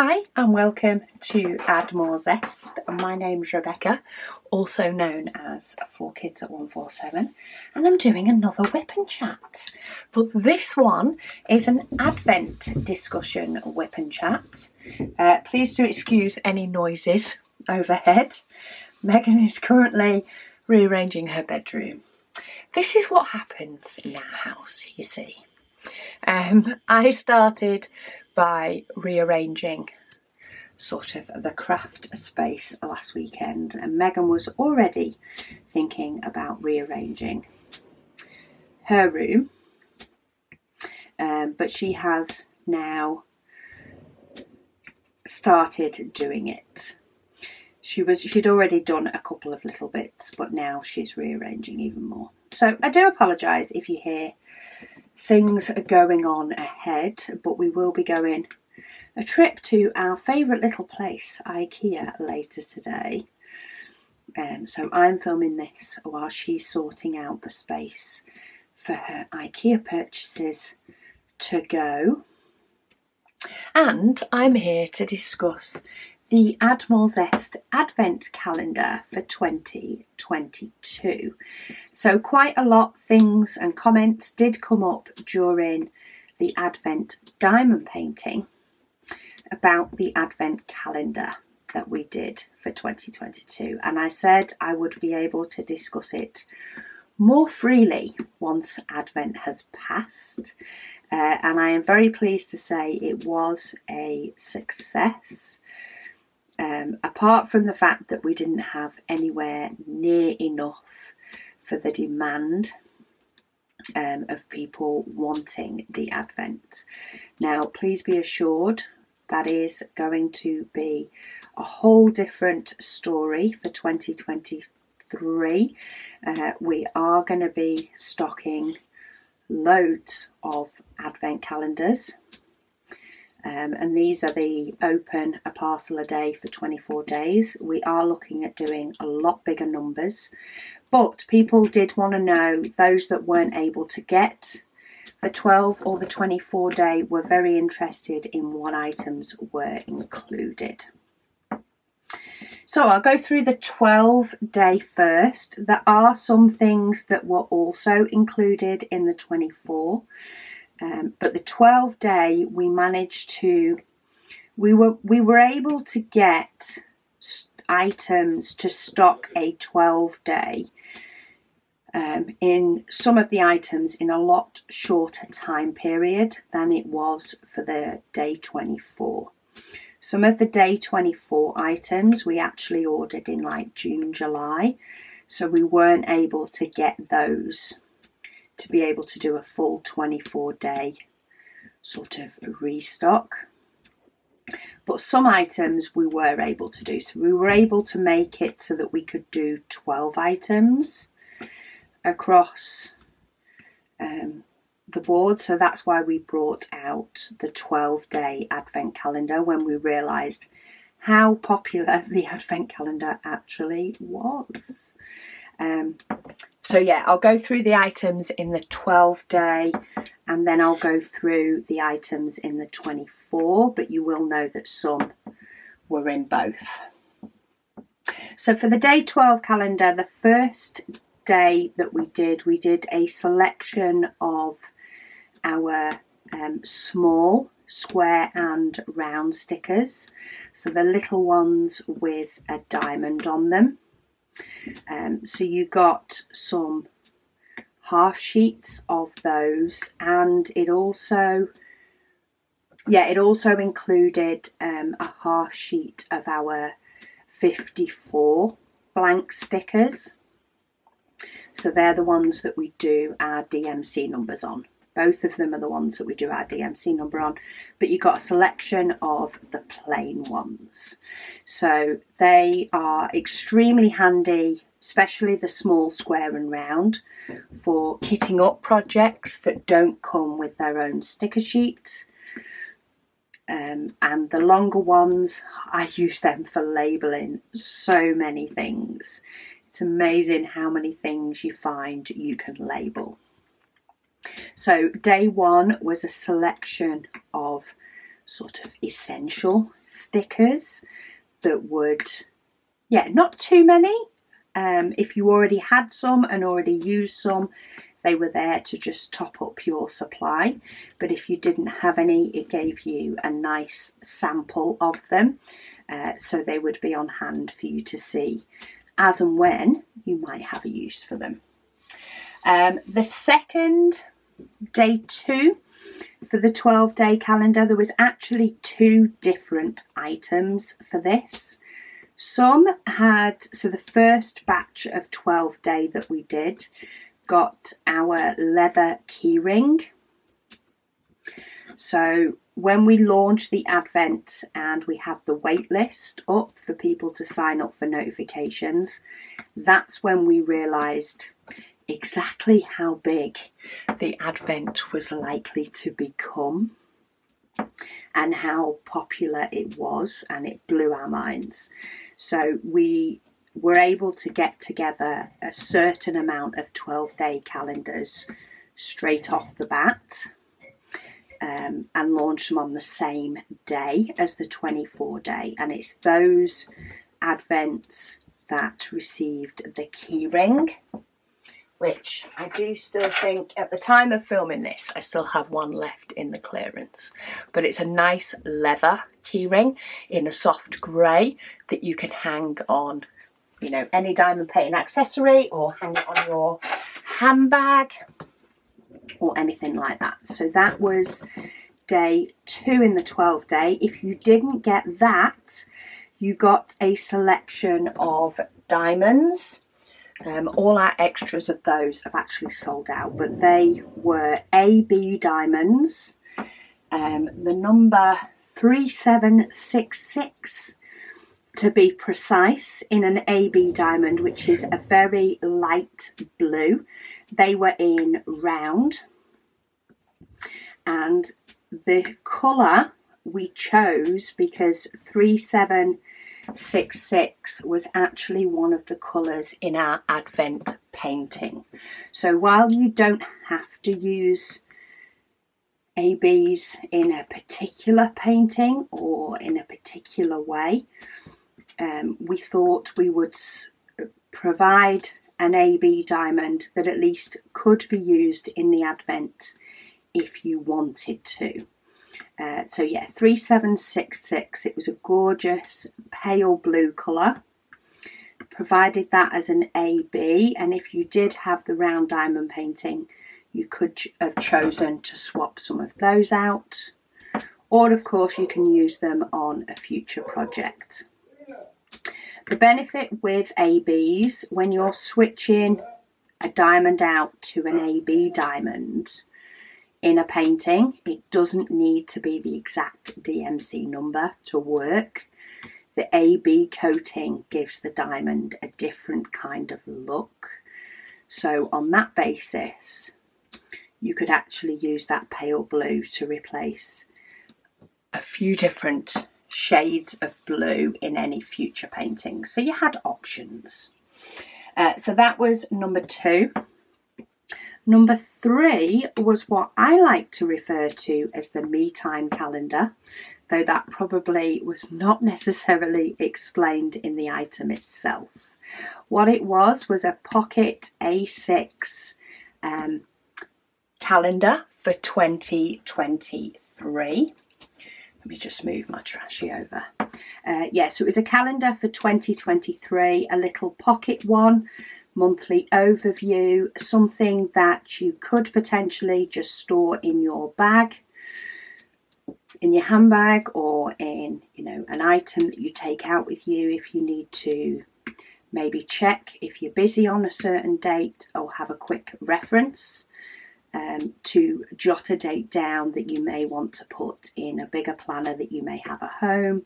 Hi and welcome to Add More Zest. My name's Rebecca, also known as 4Kids at 147, and I'm doing another WIP and chat. But this one is an Advent discussion WIP and chat. Please do excuse any noises overhead. Megan is currently rearranging her bedroom. This is what happens in our house, you see. I started by rearranging sort of the craft space last weekend, and Megan was already thinking about rearranging her room, but she has now started doing it. She'd already done a couple of little bits, but now she's rearranging even more. So I do apologise if you hear things are going on ahead, but we will be going a trip to our favourite little place, IKEA, later today. So I'm filming this while she's sorting out the space for her IKEA purchases to go. And I'm here to discuss the Add More Zest Advent Calendar for 2022. So quite a lot of things and comments did come up during the Advent diamond painting about the Advent calendar that we did for 2022. And I said I would be able to discuss it more freely once Advent has passed. And I am very pleased to say it was a success. Apart from the fact that we didn't have anywhere near enough for the demand of people wanting the Advent. Now, please be assured that is going to be a whole different story for 2023. We are going to be stocking loads of Advent calendars. And these are the open a parcel a day for 24 days. We are looking at doing a lot bigger numbers, but people did want to know, those that weren't able to get the 12 or the 24 day were very interested in what items were included. So I'll go through the 12 day first. There are some things that were also included in the 24. But the 12 day we managed to, we were able to get items to stock a 12 day in some of the items in a lot shorter time period than it was for the day 24. Some of the day 24 items we actually ordered in like June, July, so we weren't able to get those to be able to do a full 24 day sort of restock. But some items we were able to do. So we were able to make it so that we could do 12 items across the board. So that's why we brought out the 12 day Advent calendar, when we realised how popular the Advent calendar actually was. So yeah, I'll go through the items in the 12 day and then I'll go through the items in the 24, but you will know that some were in both. So for the day 12 calendar, the first day that we did a selection of our small square and round stickers. So the little ones with a diamond on them. So you got some half sheets of those, and it also included a half sheet of our 54 blank stickers. So they're the ones that we do our DMC numbers on. Both of them are the ones that we do our DMC number on, but you got a selection of the plain ones. So they are extremely handy, especially the small square and round, for kitting up projects that don't come with their own sticker sheet. And the longer ones, I use them for labelling so many things. It's amazing how many things you find you can label. So day one was a selection of sort of essential stickers that would, not too many. If you already had some and already used some, they were there to just top up your supply. But if you didn't have any, it gave you a nice sample of them. So they would be on hand for you to see as and when you might have a use for them. The second, day 2, for the 12-day calendar, there was actually 2 different items for this. Some had, so the first batch of 12-day that we did got our leather keyring. So when we launched the Advent and we had the wait list up for people to sign up for notifications, that's when we realised exactly how big the Advent was likely to become and how popular it was, and it blew our minds. So we were able to get together a certain amount of 12-day calendars straight off the bat, and launch them on the same day as the 24-day. And it's those Advents that received the keyring, which I do still think, at the time of filming this, I still have one left in the clearance. But it's a nice leather keyring in a soft grey that you can hang on, you know, any diamond painting accessory, or hang it on your handbag or anything like that. So that was day 2 in the 12-day. If you didn't get that, you got a selection of diamonds. All our extras of those have actually sold out, but they were AB diamonds, the number 3766 to be precise, in an AB diamond, which is a very light blue. They were in round, and the colour we chose because 3766 was actually one of the colours in our Advent painting. So while you don't have to use ABs in a particular painting or in a particular way, we thought we would provide an AB diamond that at least could be used in the Advent if you wanted to. So yeah, 3766, it was a gorgeous pale blue colour. Provided that as an AB, and if you did have the round diamond painting, you could have chosen to swap some of those out, or of course you can use them on a future project. The benefit with ABs, when you're switching a diamond out to an AB diamond in a painting, it doesn't need to be the exact DMC number to work. The AB coating gives the diamond a different kind of look. So on that basis, you could actually use that pale blue to replace a few different shades of blue in any future paintings. So you had options. So that was number 2. Number 3 was what I like to refer to as the me time calendar, though that probably was not necessarily explained in the item itself. What it was a pocket A6 calendar for 2023. Let me just move my trashy over. Yes, so it was a calendar for 2023, a little pocket one, monthly overview, something that you could potentially just store in your bag, in your handbag, or in, you know, an item that you take out with you if you need to maybe check if you're busy on a certain date, or have a quick reference to jot a date down that you may want to put in a bigger planner that you may have at home,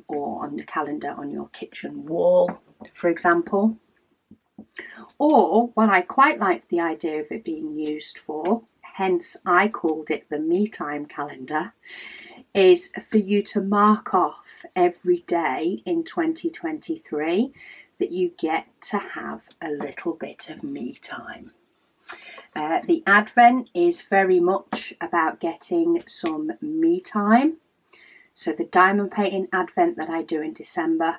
or on the calendar on your kitchen wall, for example. Or what I quite like the idea of it being used for, hence I called it the me time calendar, is for you to mark off every day in 2023 that you get to have a little bit of me time. The Advent is very much about getting some me time So the diamond painting advent that I do in December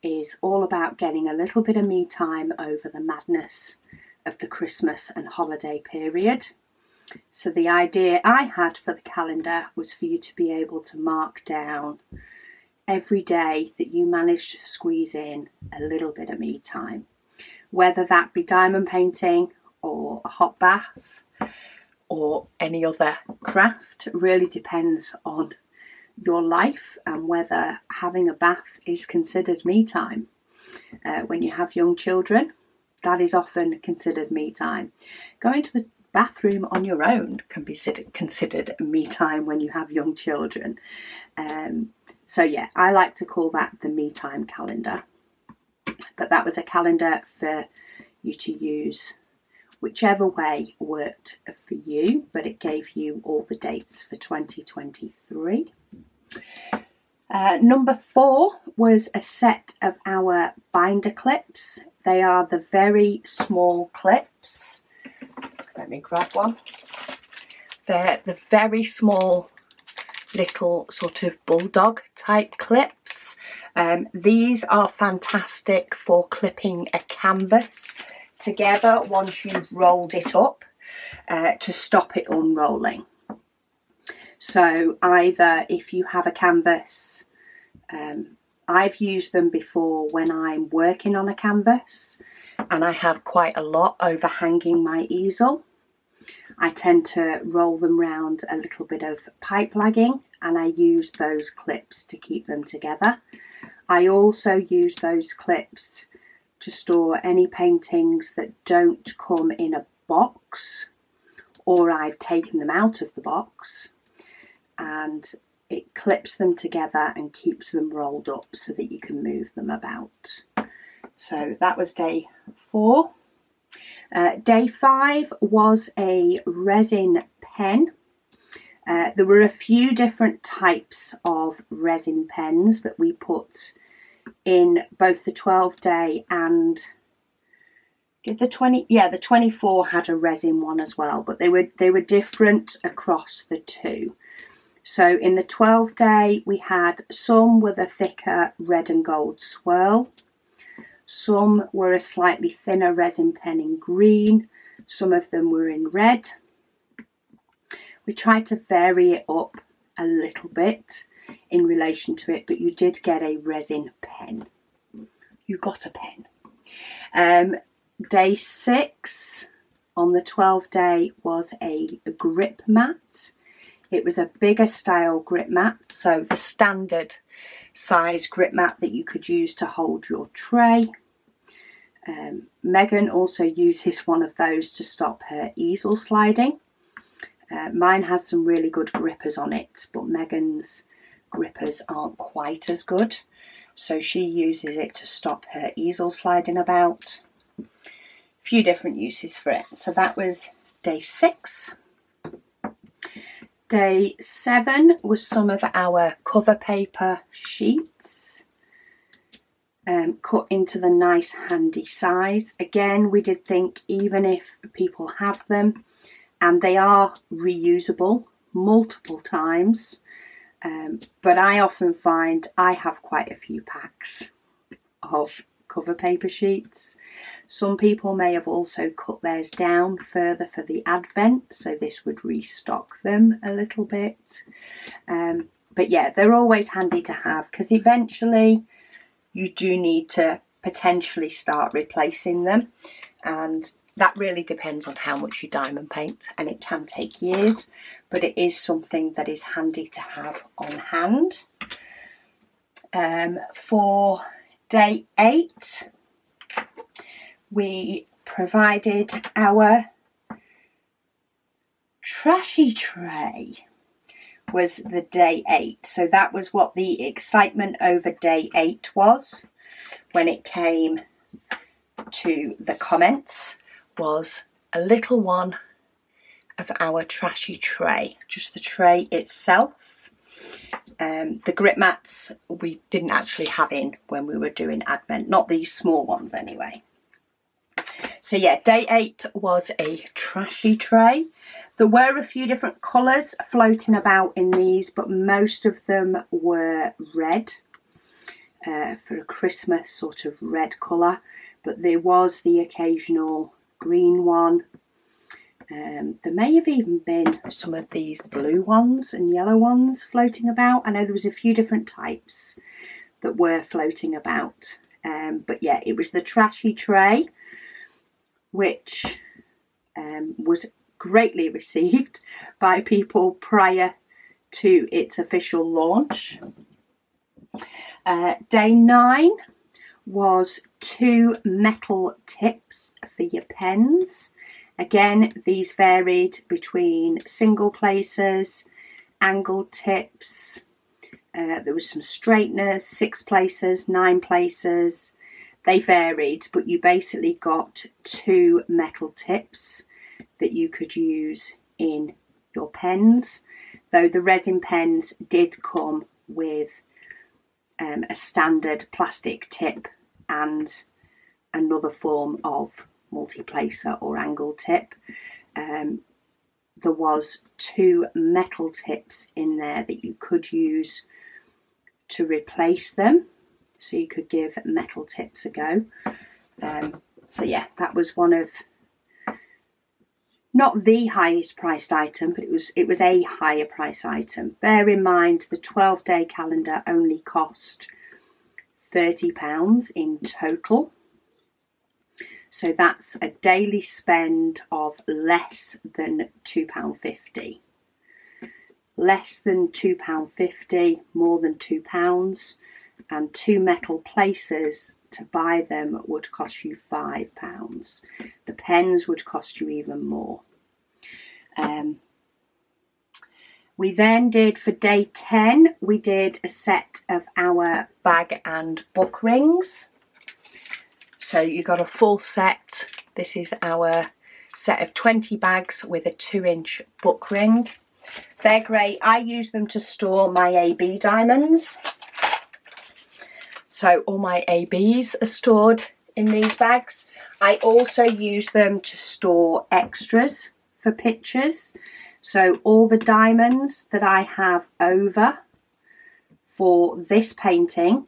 is all about getting a little bit of me time over the madness of the Christmas and holiday period. So the idea I had for the calendar was for you to be able to mark down every day that you managed to squeeze in a little bit of me time, whether that be diamond painting or a hot bath or any other craft. It really depends on your life and whether having a bath is considered me time. When you have young children, that is often considered me time. Going to the bathroom on your own can be considered me time when you have young children. So yeah, I like to call that the me time calendar. But that was a calendar for you to use whichever way worked for you, but it gave you all the dates for 2023. Number 4 was a set of our binder clips. They are the very small clips. Let me grab one. They're the very small little sort of bulldog type clips. These are fantastic for clipping a canvas together once you've rolled it up to stop it unrolling. So either if you have a canvas, I've used them before when I'm working on a canvas and I have quite a lot overhanging my easel. I tend to roll them round a little bit of pipe lagging and I use those clips to keep them together. I also use those clips to store any paintings that don't come in a box or I've taken them out of the box, and it clips them together and keeps them rolled up so that you can move them about. So that was day 4. Day 5 was a resin pen. There were a few different types of resin pens that we put in both the 12-day and the 24 had a resin one as well, but they were different across the two. So in the 12-day we had some with a thicker red and gold swirl, some were a slightly thinner resin pen in green, some of them were in red. We tried to vary it up a little bit in relation to it, but you did get a resin pen. You got a pen. Day 6 on the 12-day was a grip mat. It was a bigger style grip mat, so the standard size grip mat that you could use to hold your tray. Megan also uses one of those to stop her easel sliding. Mine has some really good grippers on it, but Megan's grippers aren't quite as good, so she uses it to stop her easel sliding about. A few different uses for it. So that was day 6. Day 7 was some of our cover paper sheets, cut into the nice handy size. Again, we did think even if people have them, and they are reusable multiple times, but I often find I have quite a few packs of cover paper sheets. Some people may have also cut theirs down further for the advent, so this would restock them a little bit. But yeah, they're always handy to have because eventually you do need to potentially start replacing them, and that really depends on how much you diamond paint, and it can take years, but it is something that is handy to have on hand. For day 8, we provided our trashy tray. Was the day 8, so that was what the excitement over day 8 was when it came to the comments, was a little one of our trashy tray, just the tray itself. The grip mats we didn't actually have in when we were doing advent, not these small ones anyway. So yeah, day 8 was a trashy tray. There were a few different colours floating about in these, but most of them were red, for a Christmas sort of red colour. But there was the occasional green one. There may have even been some of these blue ones and yellow ones floating about. I know there was a few different types that were floating about. But yeah, it was the trashy tray, which was greatly received by people prior to its official launch. Day 9 was 2 metal tips for your pens. Again, these varied between single places, angled tips. There was some straighteners, 6 places, 9 places. They varied, but you basically got 2 metal tips that you could use in your pens, though the resin pens did come with a standard plastic tip and another form of multi-placer or angle tip. There was 2 metal tips in there that you could use to replace them, so you could give metal tips a go. So yeah, that was one of, not the highest priced item, but it was a higher price item. Bear in mind the 12-day calendar only cost £30 in total. So that's a daily spend of less than £2.50. Less than £2.50, more than £2, and 2 metal places to buy them would cost you £5. The pens would cost you even more. We then did, for day 10, we did a set of our bag and book rings. So you got a full set. This is our set of 20 bags with a 2-inch book ring. They're great. I use them to store my AB diamonds. So all my ABs are stored in these bags. I also use them to store extras for pictures. So all the diamonds that I have over for this painting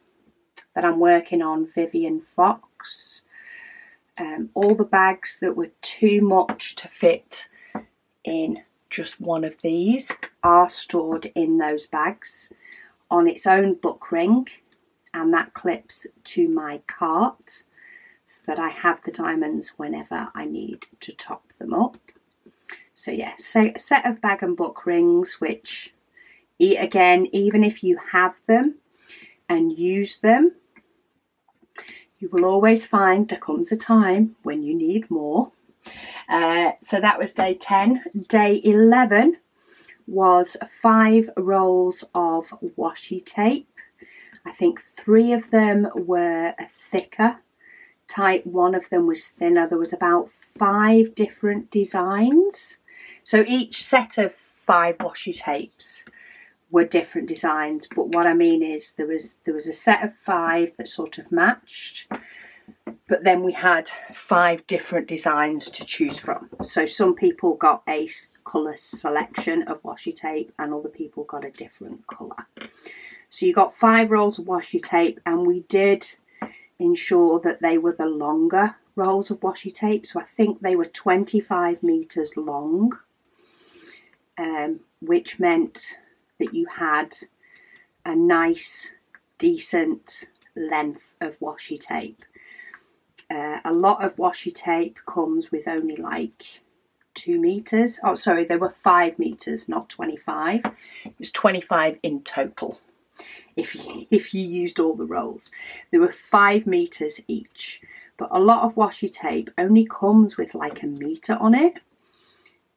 that I'm working on, Vivian Fox, all the bags that were too much to fit in just one of these are stored in those bags on its own book ring, and that clips to my cart so that I have the diamonds whenever I need to top them up. So yeah, so a set of bag and book rings, which again, even if you have them and use them, you will always find there comes a time when you need more. So that was day 10. Day 11 was 5 rolls of washi tape. I think 3 of them were a thicker type, 1 of them was thinner. There was about 5 different designs. So each set of 5 washi tapes were different designs, but what I mean is there was a set of 5 that sort of matched, but then we had 5 different designs to choose from. So some people got a colour selection of washi tape and other people got a different colour. So you got 5 rolls of washi tape, and we did ensure that they were the longer rolls of washi tape. So I think they were 25 metres long, which meant that you had a nice, decent length of washi tape. A lot of washi tape comes with only like 2 metres. Oh, sorry, there were 5 metres, not 25. It was 25 in total if you used all the rolls. There were 5 metres each, but a lot of washi tape only comes with like a metre on it,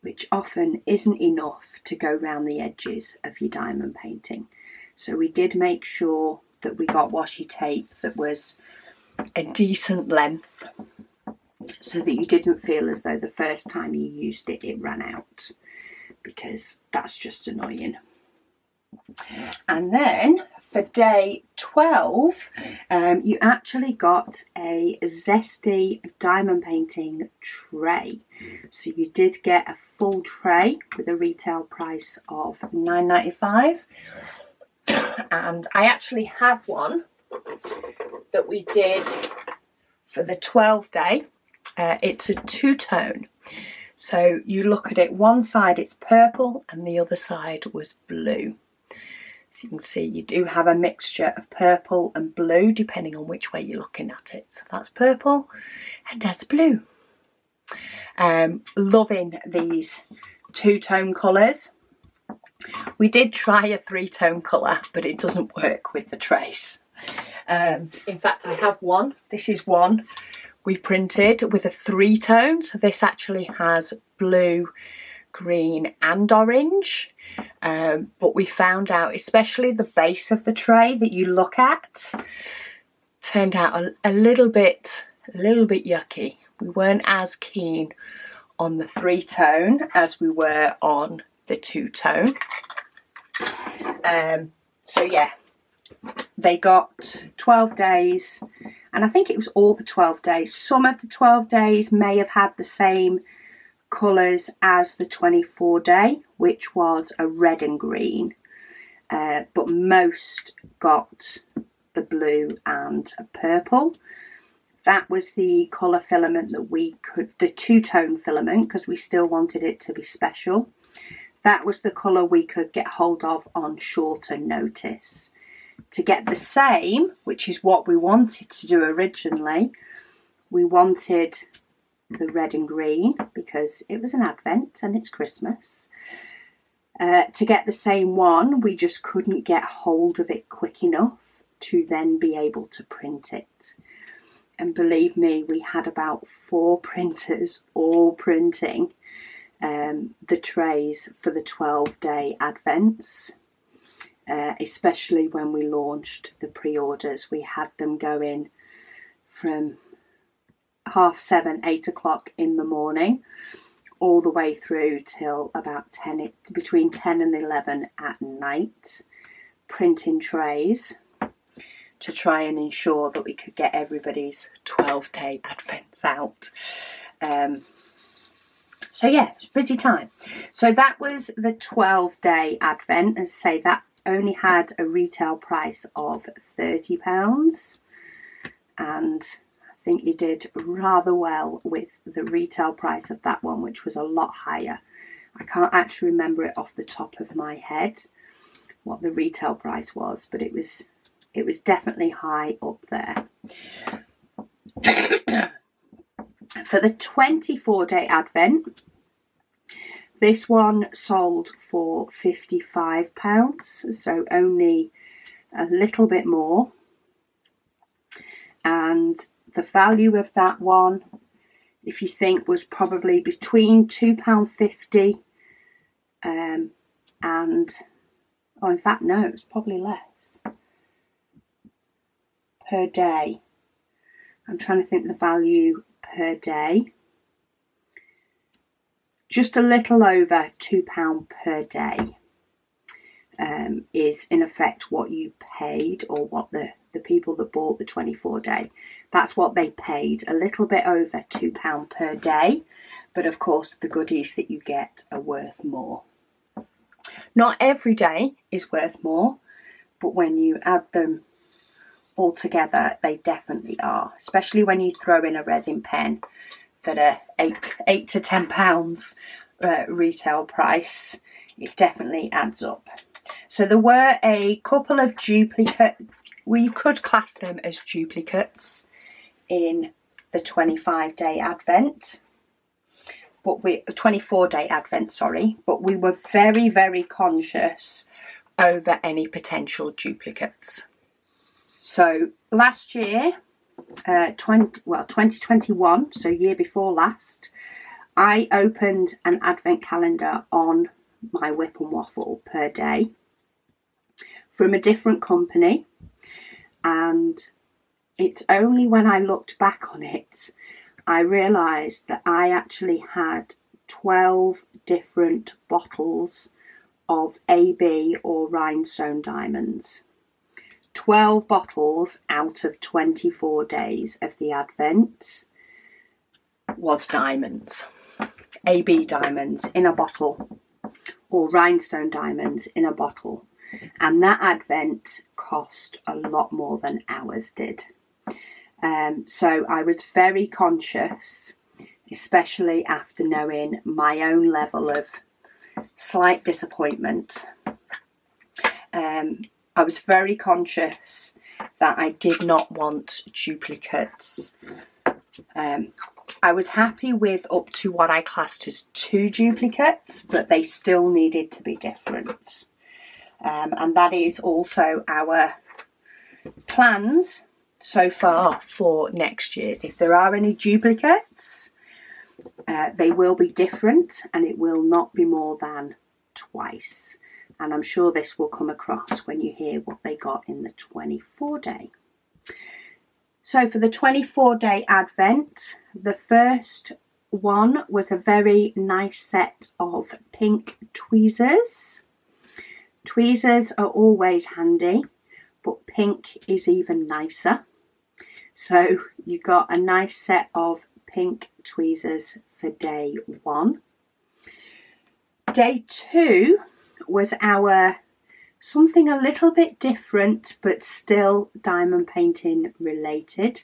which often isn't enough to go round the edges of your diamond painting. So we did make sure that we got washi tape that was a decent length, so that you didn't feel as though the first time you used it, it ran out, because that's just annoying. And then for day 12, you actually got a zesty diamond painting tray. So you did get a full tray with a retail price of £9.95. And I actually have one that we did for the 12 day. It's a two-tone. So you look at it, one side it's purple and the other side was blue. So you can see you do have a mixture of purple and blue depending on which way you're looking at it. So that's purple and that's blue. Loving these two-tone colours. We did try a three-tone colour, but it doesn't work with the trace. In fact, I have one. This is one we printed with a three-tone. So this actually has blue, green and orange. But we found out, especially the base of the tray that you look at, turned out a little bit yucky. We weren't as keen on the three-tone as we were on the two-tone. So yeah, they got 12 days, and I think it was all the 12 days. Some of the 12 days may have had the same colours as the 24 day, which was a red and green, but most got the blue and a purple. That was the colour filament that we could, the two-tone filament, because we still wanted it to be special. That was the colour we could get hold of on shorter notice. To get the same, which is what we wanted to do originally, we wanted the red and green because it was an Advent and it's Christmas. To get the same one, we just couldn't get hold of it quick enough to then be able to print it. And believe me, we had about 4 printers all printing the trays for the 12-day Advents. Especially when we launched the pre-orders, we had them going from 7:30, 8 o'clock in the morning, all the way through till about between 10 and 11 at night, printing trays to try and ensure that we could get everybody's 12-day Advents out. So yeah, it's a busy time. So that was the 12-day Advent, and say that only had a retail price of £30, and I think you did rather well with the retail price of that one, which was a lot higher. I can't actually remember it off the top of my head what the retail price was, but it was definitely high up there. For the 24-day Advent, this one sold for £55, so only a little bit more. And the value of that one, if you think, was probably between £2.50 and, oh, in fact, no, it's probably less per day. I'm trying to think the value per day. Just a little over £2 per day is in effect what you paid, or what the people that bought the 24 day, that's what they paid, a little bit over £2 per day. But of course the goodies that you get are worth more. Not every day is worth more, but when you add them all together, they definitely are, especially when you throw in a resin pen that are £8 to £10 retail price. It definitely adds up. So there were a couple of duplicate, we could class them as duplicates in the 25-day Advent, but 24-day Advent, sorry, but we were very, very conscious over any potential duplicates. So last year, 2021, so year before last, I opened an Advent calendar on my WIP and Waffle per day from a different company, and it's only when I looked back on it I realised that I actually had 12 different bottles of AB or rhinestone diamonds. 12 bottles out of 24 days of the Advent was diamonds. AB diamonds in a bottle, or rhinestone diamonds in a bottle. And that Advent cost a lot more than ours did. So I was very conscious, especially after knowing my own level of slight disappointment. I was very conscious that I did not want duplicates. I was happy with up to what I classed as 2 duplicates, but they still needed to be different. And that is also our plans so far for next year's. If there are any duplicates, they will be different, and it will not be more than twice. And I'm sure this will come across when you hear what they got in the 24-day. So for the 24-day Advent, the first one was a very nice set of pink tweezers. Tweezers are always handy, but pink is even nicer. So you got a nice set of pink tweezers for day 1. Day 2 was our something a little bit different, but still diamond painting related,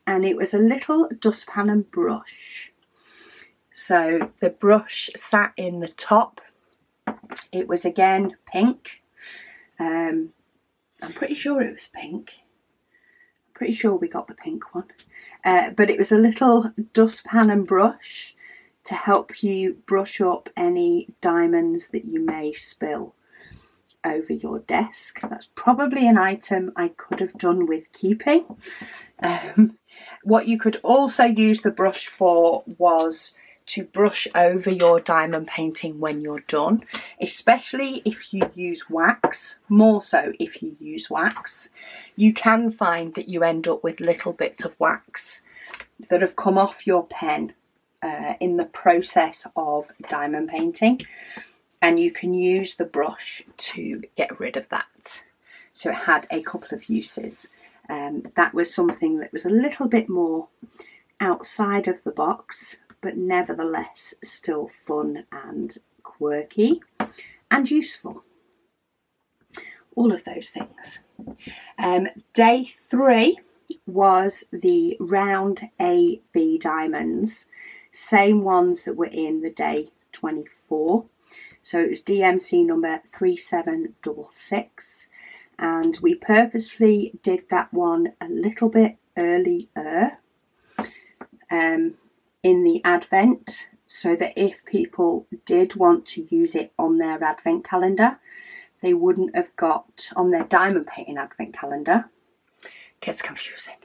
and it was a little dustpan and brush. So the brush sat in the top. It was again pink. I'm pretty sure it was pink. I'm pretty sure we got the pink one. But it was a little dustpan and brush to help you brush up any diamonds that you may spill over your desk. That's probably an item I could have done with keeping. What you could also use the brush for was to brush over your diamond painting when you're done, especially if you use wax. More so if you use wax. You can find that you end up with little bits of wax that have come off your pen in the process of diamond painting, and you can use the brush to get rid of that. So it had a couple of uses. That was something that was a little bit more outside of the box, but nevertheless still fun and quirky and useful. All of those things. Day 3 was the round AB diamonds, same ones that were in the day 24. So it was DMC number 3766, and we purposefully did that one a little bit earlier in the Advent, so that if people did want to use it on their Advent calendar, they wouldn't have got on their diamond painting Advent calendar. Gets confusing.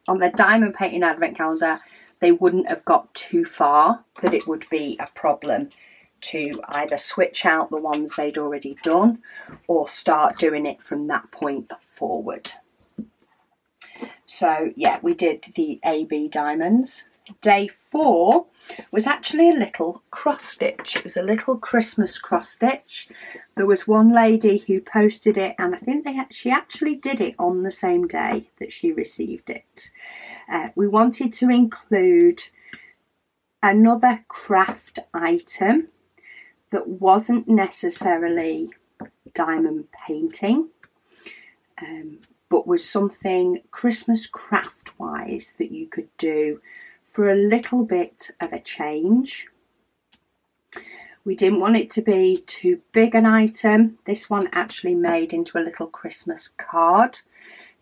On their diamond painting Advent calendar, they wouldn't have got too far that it would be a problem to either switch out the ones they'd already done or start doing it from that point forward. So yeah, we did the AB diamonds. Day 4 was actually a little cross stitch. It was a little Christmas cross stitch. There was one lady who posted it, and I think she actually did it on the same day that she received it. We wanted to include another craft item that wasn't necessarily diamond painting, but was something Christmas craft wise that you could do for a little bit of a change. We didn't want it to be too big an item. This one actually made into a little Christmas card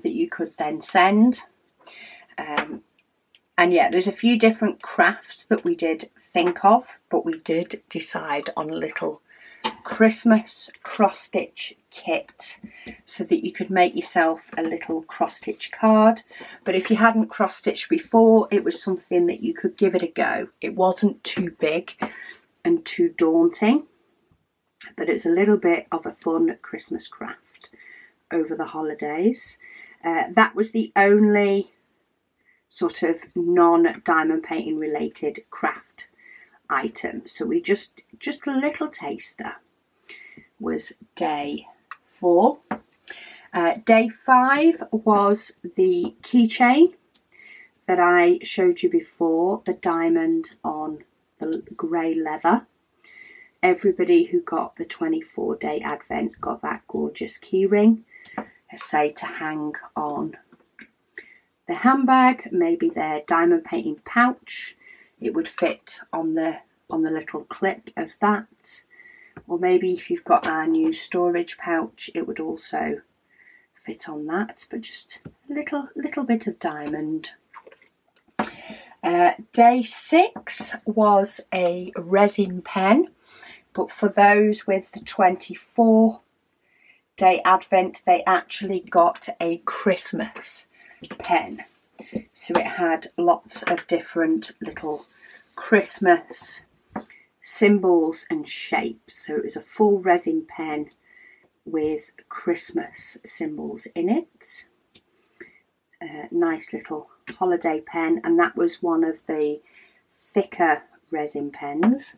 that you could then send. And yeah, there's a few different crafts that we did think of, but we did decide on a little Christmas cross-stitch kit so that you could make yourself a little cross-stitch card. But if you hadn't cross-stitched before, it was something that you could give it a go. It wasn't too big and too daunting, but it was a little bit of a fun Christmas craft over the holidays. That was the only sort of non-diamond painting related craft item. So we just a little taster was day 4. Day 5 was the keychain that I showed you before, the diamond on the grey leather. Everybody who got the 24-day advent got that gorgeous key ring, I say, to hang on the handbag, maybe their diamond painting pouch. It would fit on the little clip of that, or maybe if you've got our new storage pouch, it would also fit on that, but just a little bit of diamond. Day 6 was a resin pen, but for those with the 24-day advent, they actually got a Christmas pen. So it had lots of different little Christmas symbols and shapes. So it was a full resin pen with Christmas symbols in it. Nice little holiday pen, and that was one of the thicker resin pens.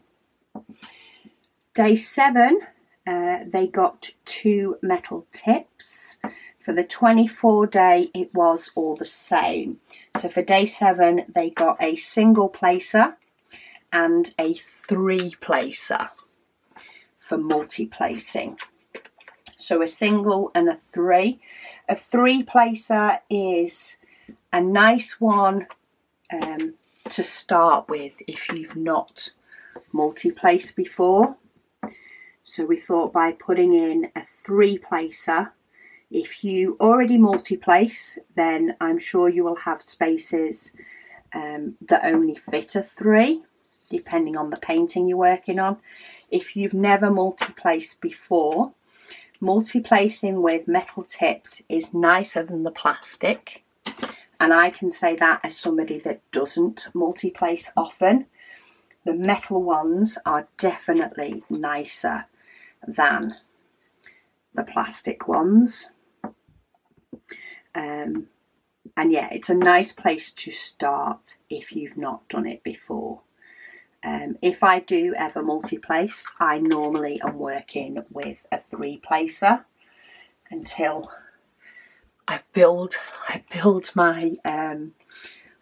Day 7, they got 2 metal tips. For the 24-day, it was all the same. So for day 7, they got a single placer and a 3-placer for multi-placing. So a single and a 3. A 3-placer is a nice one to start with if you've not multi-placed before. So we thought by putting in a 3-placer, if you already multi-place, then I'm sure you will have spaces that only fit a 3, depending on the painting you're working on. If you've never multi-placed before, multi-placing with metal tips is nicer than the plastic, and I can say that as somebody that doesn't multi-place often. The metal ones are definitely nicer than the plastic ones, and yeah, it's a nice place to start if you've not done it before. If I do ever multi-place, I normally am working with a 3-placer until I build my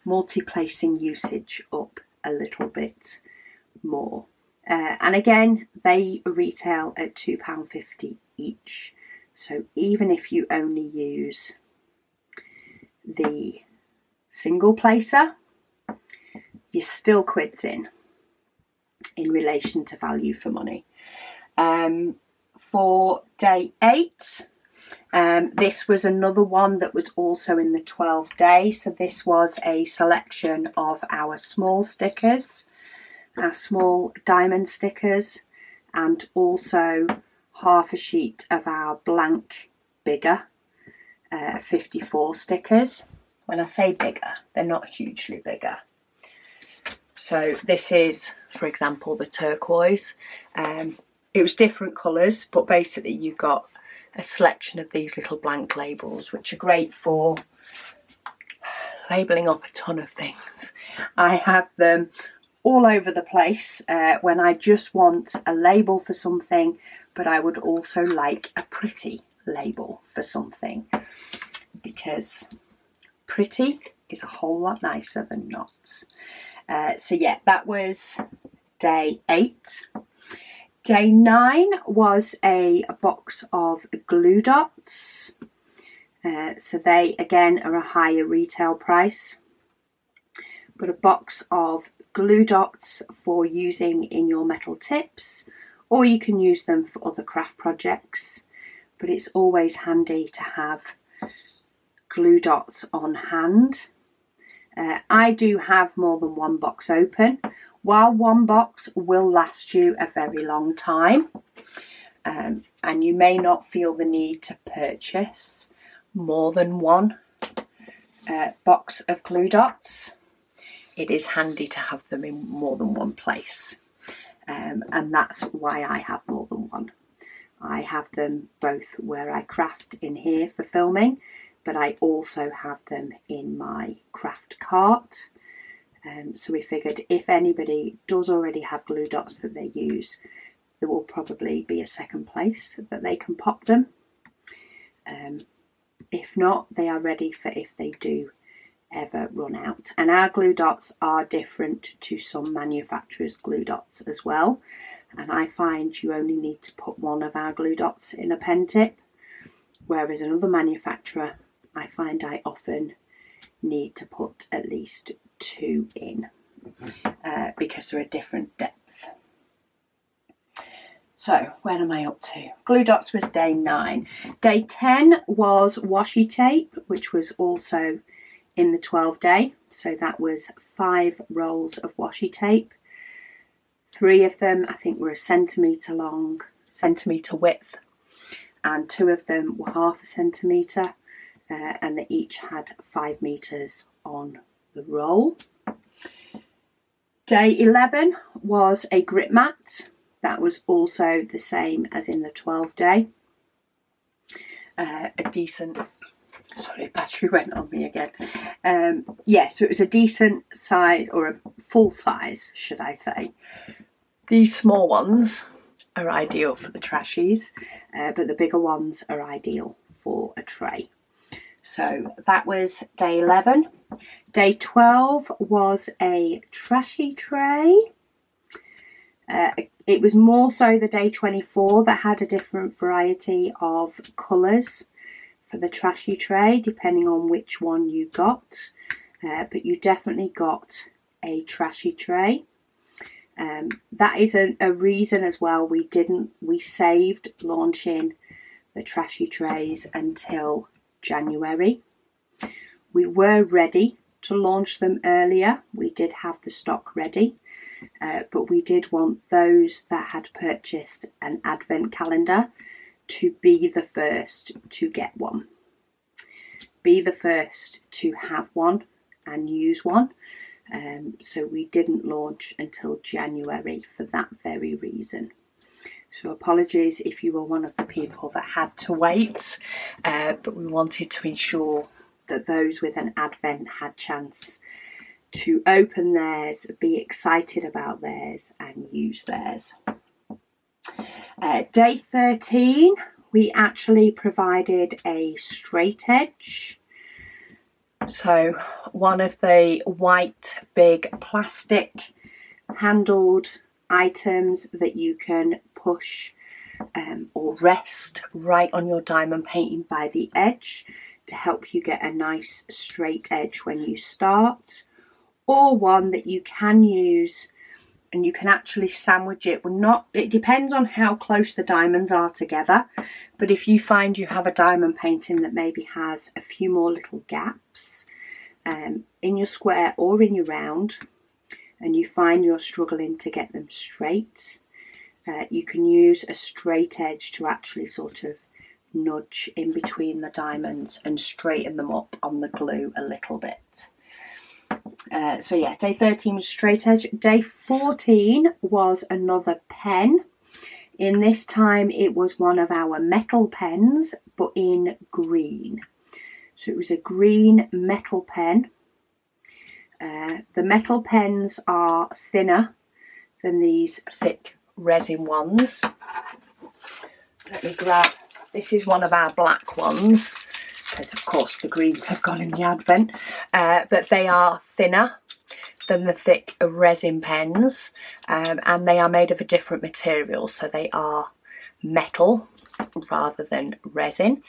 multi-placing usage up a little bit more. And again, they retail at £2.50 each. So even if you only use the single placer, you're still quids in relation to value for money. For day 8, this was another one that was also in the 12-day. So this was a selection of our small stickers, our small diamond stickers, and also half a sheet of our blank bigger 54 stickers. When I say bigger, they're not hugely bigger. So this is, for example, the turquoise. It was different colours, but basically you got a selection of these little blank labels, which are great for labelling up a ton of things. I have them all over the place when I just want a label for something, but I would also like a pretty label for something, because pretty is a whole lot nicer than not. So yeah, that was day 8. Day 9 was a box of glue dots. So they again are a higher retail price, but a box of glue dots for using in your metal tips, or you can use them for other craft projects, but it's always handy to have glue dots on hand. I do have more than one box open. While one box will last you a very long time, and you may not feel the need to purchase more than one box of glue dots, it is handy to have them in more than one place, and that's why I have more than one. I have them both where I craft in here for filming, but I also have them in my craft cart. So we figured if anybody does already have glue dots that they use, there will probably be a second place that they can pop them. If not, they are ready for if they do ever run out. And our glue dots are different to some manufacturers' glue dots as well. And I find you only need to put one of our glue dots in a pen tip, whereas another manufacturer, I find I often need to put at least 2 in because they're a different depth. So when am I up to? Glue dots was day 9. Day 10 was washi tape, which was also in the 12 day. So that was 5 rolls of washi tape. 3 of them I think were a centimetre long, centimetre width, and 2 of them were half a centimetre, and they each had 5 metres on the roll. Day 11 was a grip mat. That was also the same as in the 12 day. A decent, sorry, battery went on me again. Yeah, so it was a decent size, or a full size, should I say. These small ones are ideal for the trashies, but the bigger ones are ideal for a tray. So that was day 11. Day 12 was a trashy tray. It was more so the day 24 that had a different variety of colours for the trashy tray, depending on which one you got. But you definitely got a trashy tray. That is a reason as well we saved launching the trashy trays until January. We were ready to launch them earlier. We did have the stock ready. But we did want those that had purchased an advent calendar to be the first to get one. Be the first to have one and use one. So we didn't launch until January for that very reason. So apologies if you were one of the people that had to wait, but we wanted to ensure that those with an advent had chance to open theirs, be excited about theirs and use theirs. Day 13, we actually provided a straight edge. So one of the white big plastic handled items that you can push or rest right on your diamond painting by the edge to help you get a nice straight edge when you start. Or one that you can use and you can actually sandwich it. It depends on how close the diamonds are together, but if you find you have a diamond painting that maybe has a few more little gaps in your square or in your round, and you find you're struggling to get them straight, you can use a straight edge to actually sort of nudge in between the diamonds and straighten them up on the glue a little bit. So yeah, day 13 was straight edge. Day 14 was another pen. In this time it was one of our metal pens, but in green. So it was a green metal pen. The metal pens are thinner than these thick resin ones. Let me grab, this is one of our black ones, because of course the greens have gone in the advent, but they are thinner than the thick resin pens, and they are made of a different material, so they are metal rather than resin.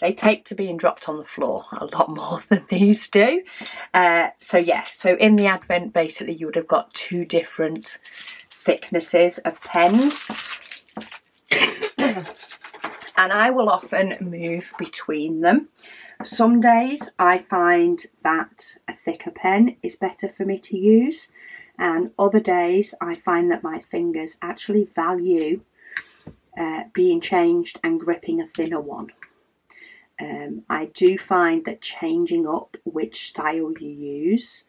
They take to being dropped on the floor a lot more than these do. So yeah, so in the advent basically you would have got 2 different thicknesses of pens. And I will often move between them. Some days I find that a thicker pen is better for me to use, and other days I find that my fingers actually value being changed and gripping a thinner one. I do find that changing up which style you use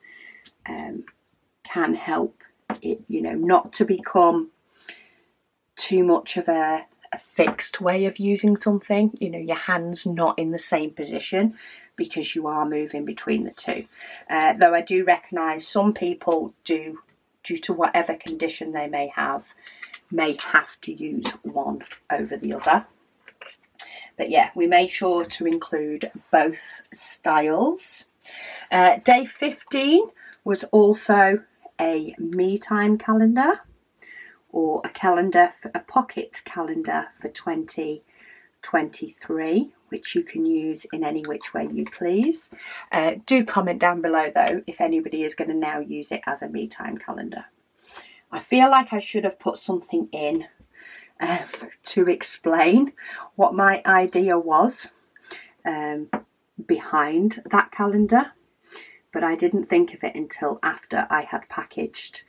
can help it, you know, not to become too much of a fixed way of using something, you know, your hands not in the same position because you are moving between the two. Though I do recognise some people do, due to whatever condition they may have to use one over the other. But yeah, we made sure to include both styles. Day 15 was also a me time calendar, or a pocket calendar for 2023, which you can use in any which way you please. Do comment down below though if anybody is going to now use it as a me time calendar. I feel like I should have put something in to explain what my idea was behind that calendar, but I didn't think of it until after I had packaged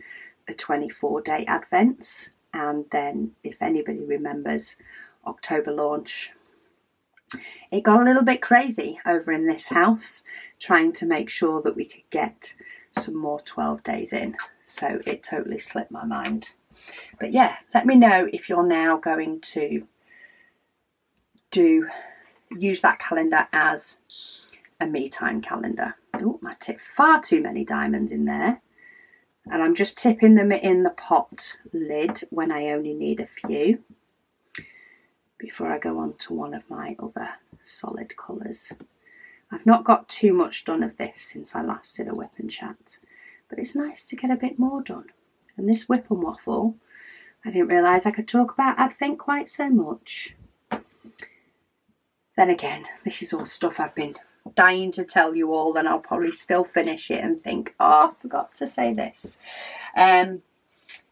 the 24-day advents. And then, if anybody remembers October launch, it got a little bit crazy over in this house trying to make sure that we could get some more 12 days in, so it totally slipped my mind. But yeah, let me know if you're now going to use that calendar as a me time calendar. Oh, I tipped far too many diamonds in there, and I'm just tipping them in the pot lid when I only need a few before I go on to one of my other solid colours. I've not got too much done of this since I last did a WIP and chat, but it's nice to get a bit more done. And this WIP and Waffle, I didn't realise I could talk about Advent quite so much. Then again, this is all stuff I've been dying to tell you all, and I'll probably still finish it and think, oh, I forgot to say this.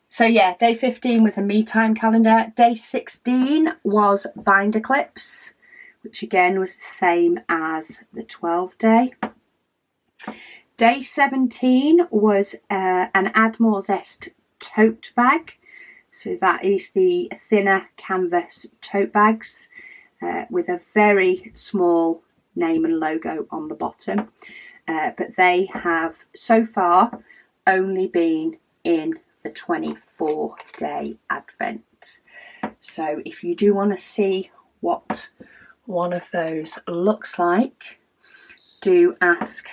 So yeah, day 15 was a me time calendar. Day 16 was binder clips, which again was the same as the 12-day. Day 17 was an Add More Zest tote bag. So that is the thinner canvas tote bags with a very small name and logo on the bottom. But they have so far only been in the 24-day advent. So if you do want to see what one of those looks like, do ask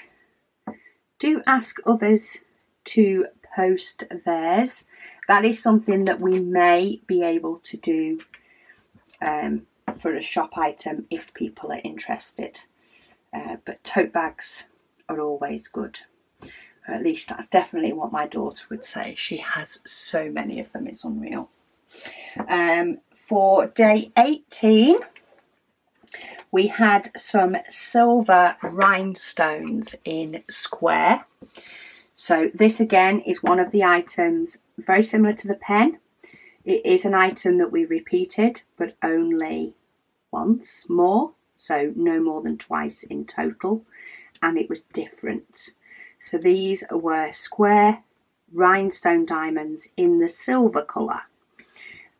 others to post theirs. That is something that we may be able to do for a shop item if people are interested. But tote bags are always good. Or at least that's definitely what my daughter would say. She has so many of them, it's unreal. For day 18, we had some silver rhinestones in square. So this again is one of the items very similar to the pen. It is an item that we repeated, but only once more. So no more than twice in total. And it was different. So these were square rhinestone diamonds in the silver colour.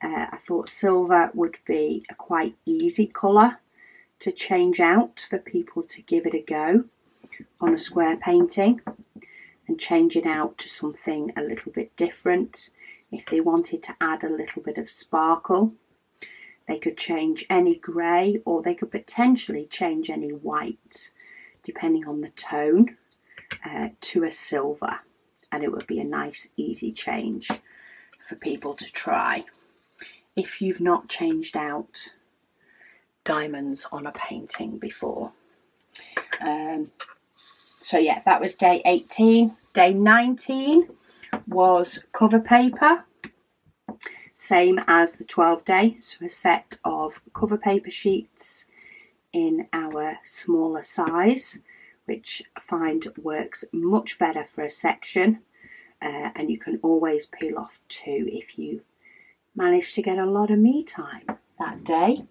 I thought silver would be a quite easy colour to change out for people to give it a go on a square painting and change it out to something a little bit different. If they wanted to add a little bit of sparkle, they could change any grey, or they could potentially change any white, depending on the tone, to a silver, and it would be a nice easy change for people to try if you've not changed out diamonds on a painting before. So yeah, that was day 18. Day 19 was cover paper, same as the 12-day, so a set of cover paper sheets in our smaller size, which I find works much better for a section, and you can always peel off two if you manage to get a lot of me time that day.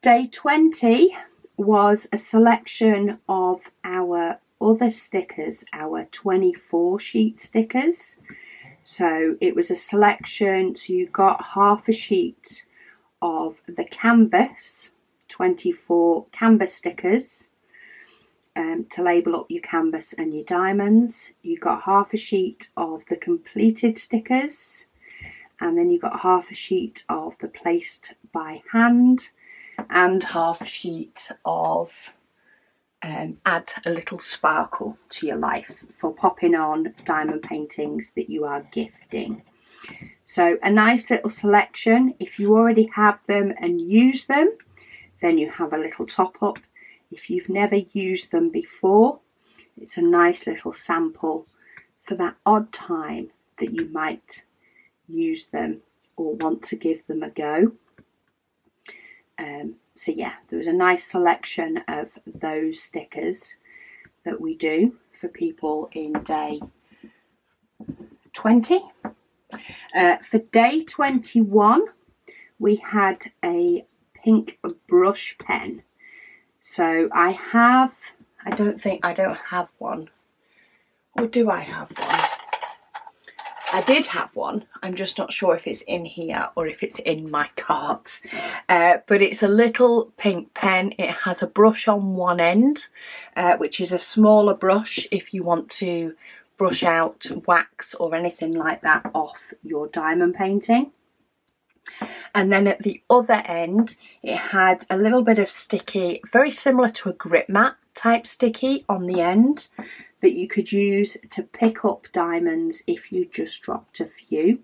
Day 20 was a selection of our other stickers, our 24 sheet stickers. So it was a selection, so you got half a sheet of the canvas, 24 canvas stickers, to label up your canvas and your diamonds. You got half a sheet of the completed stickers, and then you got half a sheet of the placed by hand, and half a sheet of add a little sparkle to your life for popping on diamond paintings that you are gifting. So a nice little selection. If you already have them and use them, Then you have a little top up. If you've never used them before, it's a nice little sample for that odd time that you might use them or want to give them a go. So yeah, there was a nice selection of those stickers that we do for people in day 20. For day 21, we had a pink brush pen. So I don't have one. Or do I have one? I did have one. I'm just not sure if it's in here or if it's in my cart. But it's a little pink pen. It has a brush on one end, which is a smaller brush if you want to brush out wax or anything like that off your diamond painting. And then at the other end, it had a little bit of sticky, very similar to a grip mat type sticky on the end, that you could use to pick up diamonds if you just dropped a few.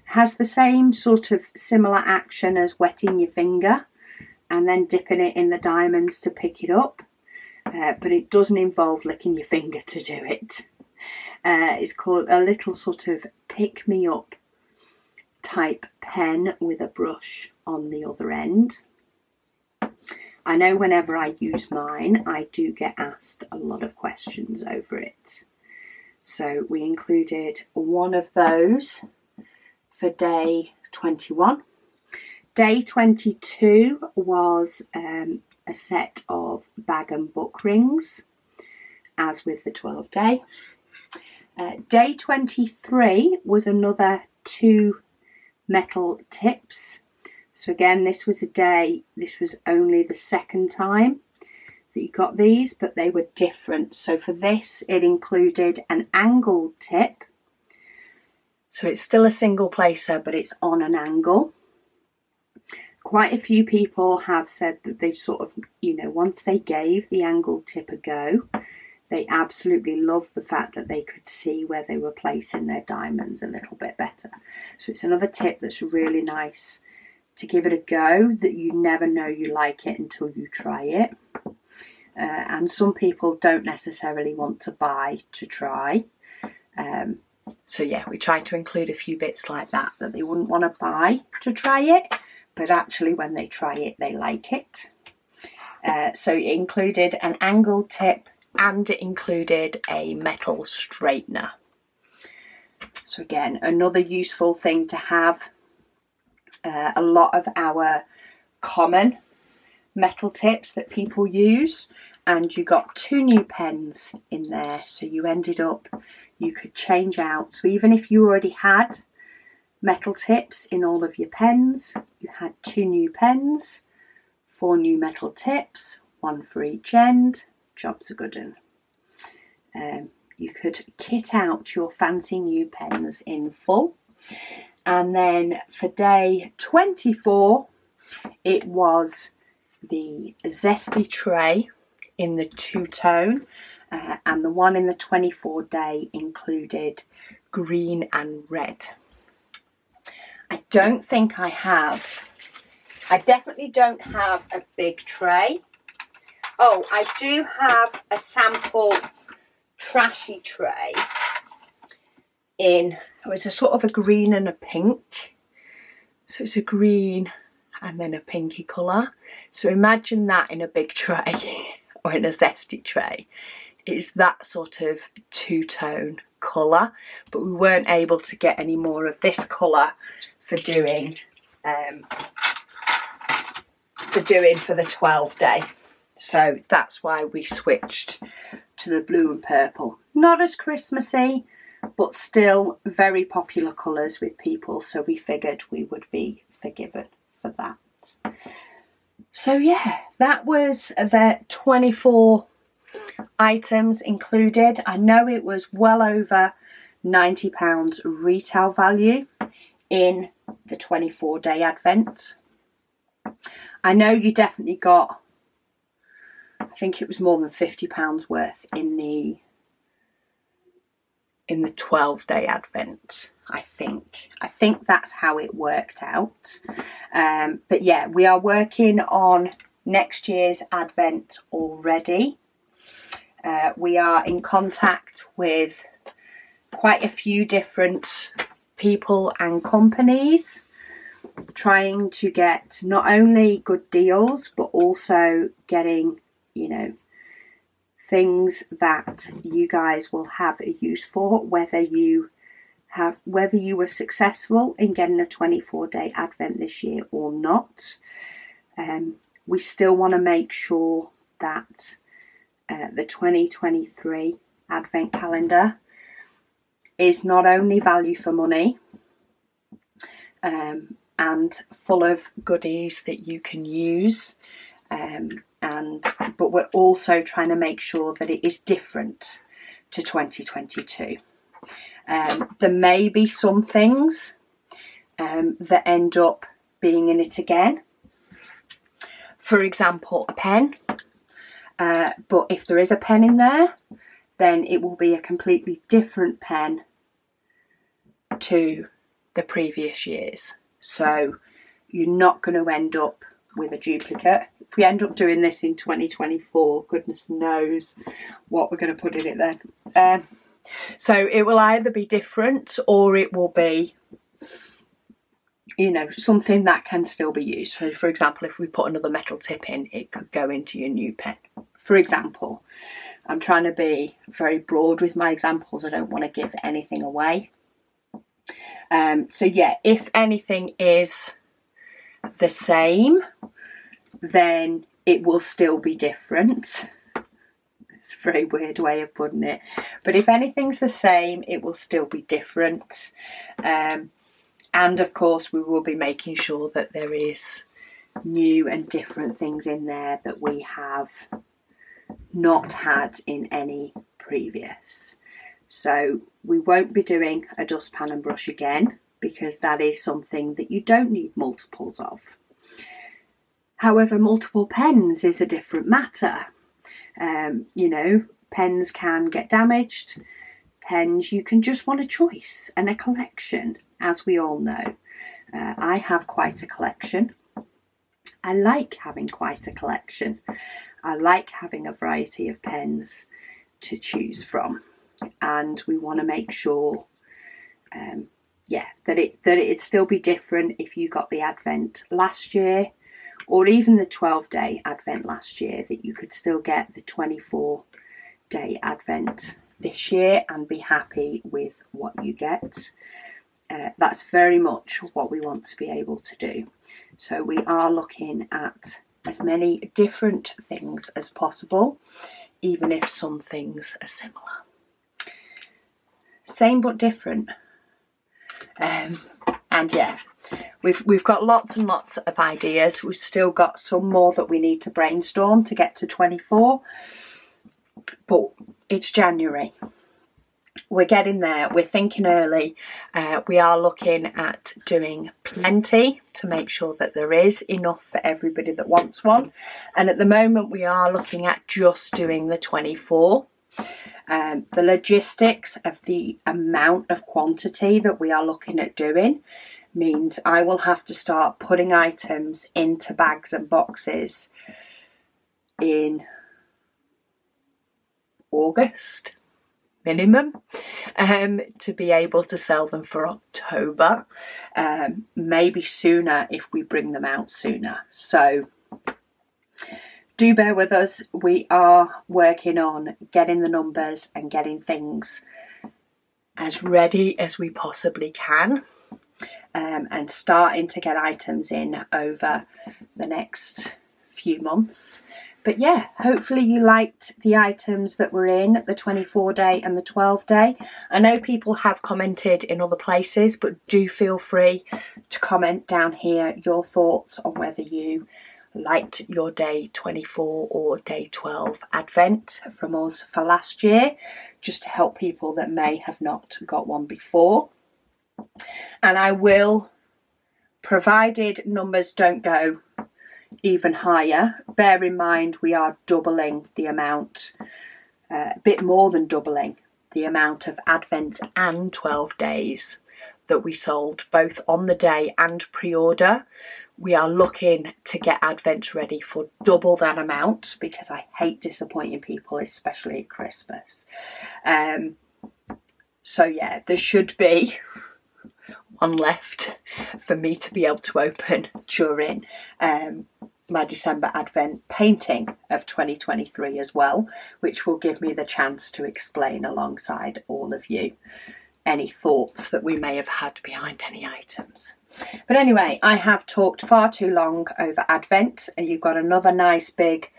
Has the same sort of similar action as wetting your finger and then dipping it in the diamonds to pick it up, but it doesn't involve licking your finger to do it. It's called a little sort of pick me up type pen with a brush on the other end. I know whenever I use mine, I do get asked a lot of questions over it. So we included one of those for day 21. Day 22 was a set of bag and book rings, as with the 12 day. Day 23 was another 2 metal tips. So again, this was only the second time that you got these, but they were different. So for this, it included an angled tip. So it's still a single placer, but it's on an angle. Quite a few people have said that they sort of, once they gave the angled tip a go, they absolutely loved the fact that they could see where they were placing their diamonds a little bit better. So it's another tip that's really nice to give it a go, that you never know you like it until you try it. And some people don't necessarily want to buy to try. So yeah, we tried to include a few bits like that they wouldn't want to buy to try it, but actually when they try it, they like it. So it included an angled tip and it included a metal straightener. So again, another useful thing to have. A lot of our common metal tips that people use, and you got 2 new pens in there, so you could change out. So even if you already had metal tips in all of your pens, you had 2 new pens, 4 new metal tips, 1 for each end. Job's a good one. You could kit out your fancy new pens in full. And then for day 24, it was the zesty tray in the 2-tone, and the one in the 24 day included green and red. I definitely don't have a big tray. Oh, I do have a sample trashy tray it was a sort of a green and a pink. So it's a green and then a pinky colour. So imagine that in a big tray or in a zesty tray. It's that sort of 2-tone colour, but we weren't able to get any more of this colour for doing for the 12 day. So that's why we switched to the blue and purple. Not as Christmassy, but still very popular colours with people, so we figured we would be forgiven for that. So yeah, that was the 24 items included. I know it was well over £90 retail value in the 24 day advent. I know you definitely got, I think it was more than £50 worth in the 12 day advent. I think that's how it worked out. But yeah, we are working on next year's Advent already. We are in contact with quite a few different people and companies, trying to get not only good deals but also getting, you know, things that you guys will have a use for, whether you were successful in getting a 24-day Advent this year or not. We still want to make sure that the 2023 Advent calendar is not only value for money and full of goodies that you can use, but we're also trying to make sure that it is different to 2022. There may be some things that end up being in it again. For example, a pen. But if there is a pen in there, then it will be a completely different pen to the previous years. So you're not going to end up with a duplicate. If we end up doing this in 2024, goodness knows what we're going to put in it then. So it will either be different or it will be, you know, something that can still be used. For example, if we put another metal tip in, it could go into your new pen. For example, I'm trying to be very broad with my examples. I don't want to give anything away. So yeah, if anything is the same, then it will still be different. It's a very weird way of putting it. But if anything's the same, it will still be different. And of course, we will be making sure that there is new and different things in there that we have not had in any previous. So we won't be doing a dustpan and brush again, because that is something that you don't need multiples of. However, multiple pens is a different matter. You know, pens can get damaged. Pens, you can just want a choice and a collection, as we all know. I have quite a collection. I like having quite a collection. I like having a variety of pens to choose from, and we want to make sure that it'd still be different if you got the Advent last year, or even the 12-day Advent last year, that you could still get the 24-day Advent this year and be happy with what you get. That's very much what we want to be able to do. So we are looking at as many different things as possible, even if some things are similar. Same but different. And yeah, we've got lots and lots of ideas. We've still got some more that we need to brainstorm to get to 24, but it's January. We're getting there. We're thinking early. We are looking at doing plenty to make sure that there is enough for everybody that wants one. And at the moment, we are looking at just doing the 24. The logistics of the amount of quantity that we are looking at doing means I will have to start putting items into bags and boxes in August minimum, to be able to sell them for October, maybe sooner if we bring them out sooner. So do bear with us. We are working on getting the numbers and getting things as ready as we possibly can, and starting to get items in over the next few months. But yeah, hopefully you liked the items that were in the 24-day and the 12-day. I know people have commented in other places, but do feel free to comment down here your thoughts on whether you liked your day 24 or day 12 Advent from us for last year, just to help people that may have not got one before. And I will, provided numbers don't go even higher, bear in mind we are doubling the amount, a bit more than doubling the amount of Advent and 12 days that we sold, both on the day and pre-order. We are looking to get Advent ready for double that amount because I hate disappointing people, especially at Christmas. So yeah, there should be one left for me to be able to open during my December Advent painting of 2023 as well, which will give me the chance to explain alongside all of you any thoughts that we may have had behind any items. But anyway, I have talked far too long over Advent, and you've got another nice big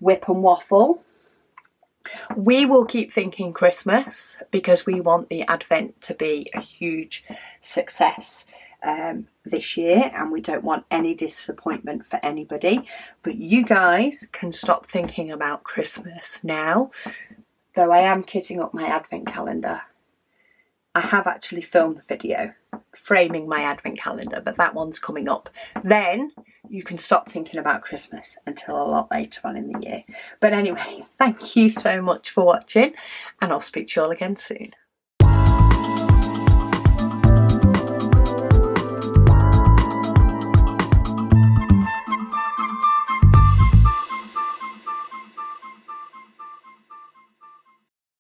WIP and waffle. We will keep thinking Christmas because we want the Advent to be a huge success this year, and we don't want any disappointment for anybody. But you guys can stop thinking about Christmas now. Though I am kitting up my Advent calendar. I have actually filmed the video framing my Advent calendar, but that one's coming up. Then you can stop thinking about Christmas until a lot later on in the year. But anyway, thank you so much for watching, and I'll speak to you all again soon.